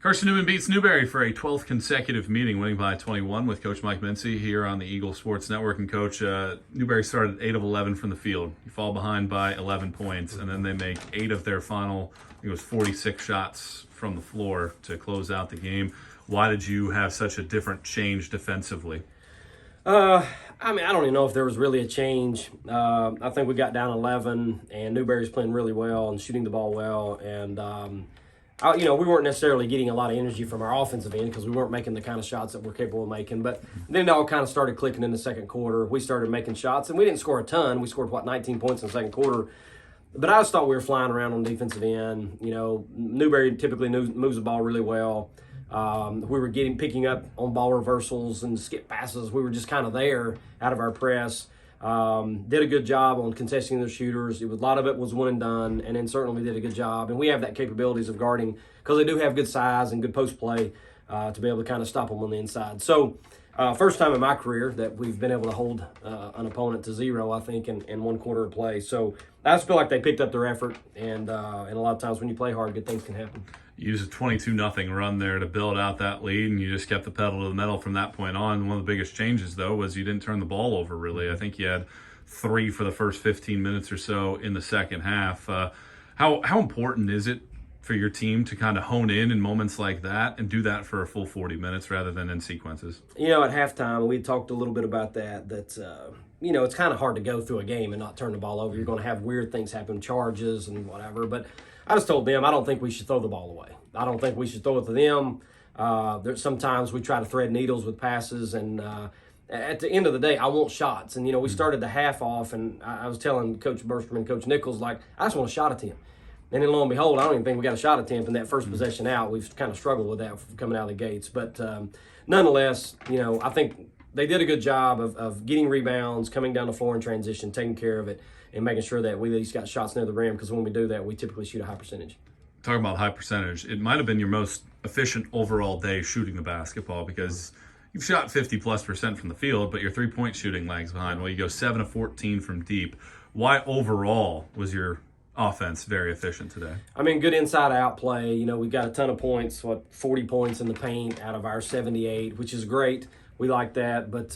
Carson-Newman beats Newberry for a 12th consecutive meeting, winning by 21 with Coach Mike Mincey here on the Eagle Sports Network. And Coach, Newberry started 8 of 11 from the field. You fall behind by 11 points, and then they make 8 of their final, I think it was 46 shots from the floor to close out the game. Why did you have such a different change defensively? I don't even know if there was really a change. I think we got down 11, and Newberry's playing really well and shooting the ball well. And, we weren't necessarily getting a lot of energy from our offensive end because we weren't making the kind of shots that we're capable of making. But then it all kind of started clicking in the second quarter. We started making shots, and we didn't score a ton. We scored, 19 points in the second quarter. But I just thought we were flying around on the defensive end. Newberry typically moves the ball really well. We were picking up on ball reversals and skip passes. We were just kind of there out of our press. Did a good job on contesting their shooters. A lot of it was one and done, and then certainly did a good job. And we have that capabilities of guarding because they do have good size and good post play to be able to kind of stop them on the inside. So first time in my career that we've been able to hold an opponent to 0, I think, in one quarter of play. So I just feel like they picked up their effort, and a lot of times when you play hard, good things can happen. You used a 22-0 run there to build out that lead, and you just kept the pedal to the metal from that point on. One of the biggest changes, though, was you didn't turn the ball over, really. I think you had 3 for the first 15 minutes or so in the second half. How important is it for your team to kind of hone in moments like that and do that for a full 40 minutes rather than in sequences? At halftime, we talked a little bit about that it's kind of hard to go through a game and not turn the ball over. You're going to have weird things happen, charges and whatever. But I just told them I don't think we should throw the ball away. I don't think we should throw it to them. Sometimes we try to thread needles with passes, and at the end of the day, I want shots. And, we started the half off, and I was telling Coach Berstrom and Coach Nichols, I just want a shot attempt. And then lo and behold, I don't even think we got a shot attempt in that first possession out. We've kind of struggled with that coming out of the gates. But nonetheless, I think they did a good job of getting rebounds, coming down the floor in transition, taking care of it, and making sure that we at least got shots near the rim, because when we do that, we typically shoot a high percentage. Talking about high percentage, it might have been your most efficient overall day shooting the basketball, because you've shot 50+% from the field, but your three-point shooting lags behind. Well, you go 7 of 14 from deep. Why overall was your offense very efficient today? Good inside-out play. We got a ton of points, 40 points in the paint out of our 78, which is great. We like that, but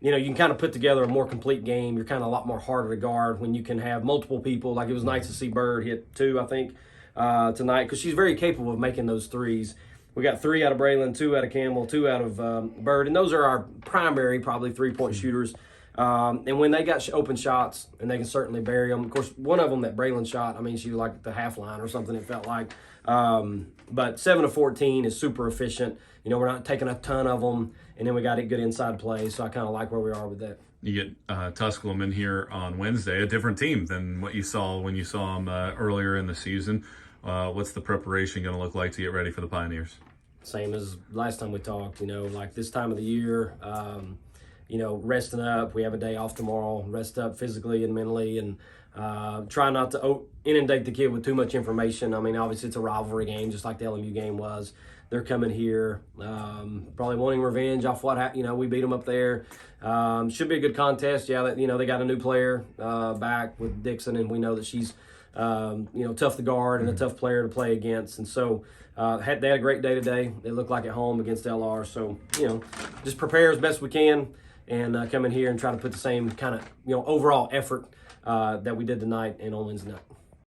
you can kind of put together a more complete game. You're kind of a lot more harder to guard when you can have multiple people. It was nice to see Bird hit 2, I think, tonight, because she's very capable of making those threes. We got 3 out of Braylon, 2 out of Campbell, 2 out of Bird, and those are our primary, probably, 3-point shooters. And when they got open shots, and they can certainly bury them. Of course, one of them that Braylon shot, she was like the half line or something, it felt like. But 7 of 14 is super efficient. We're not taking a ton of them, and then we got a good inside play, so I kind of like where we are with that. You get Tusculum in here on Wednesday, a different team than what you saw when you saw them earlier in the season. What's the preparation going to look like to get ready for the Pioneers? Same as last time we talked, this time of the year, resting up. We have a day off tomorrow, rest up physically and mentally, and try not to inundate the kid with too much information. Obviously it's a rivalry game, just like the LMU game was. They're coming here, probably wanting revenge off what we beat them up there. Should be a good contest. Yeah, they got a new player back with Dixon, and we know that she's tough to guard and a tough player to play against. And so they had a great day today. They look like at home against LR. So just prepare as best we can, and come in here and try to put the same kind of overall effort that we did tonight and on Wednesday night.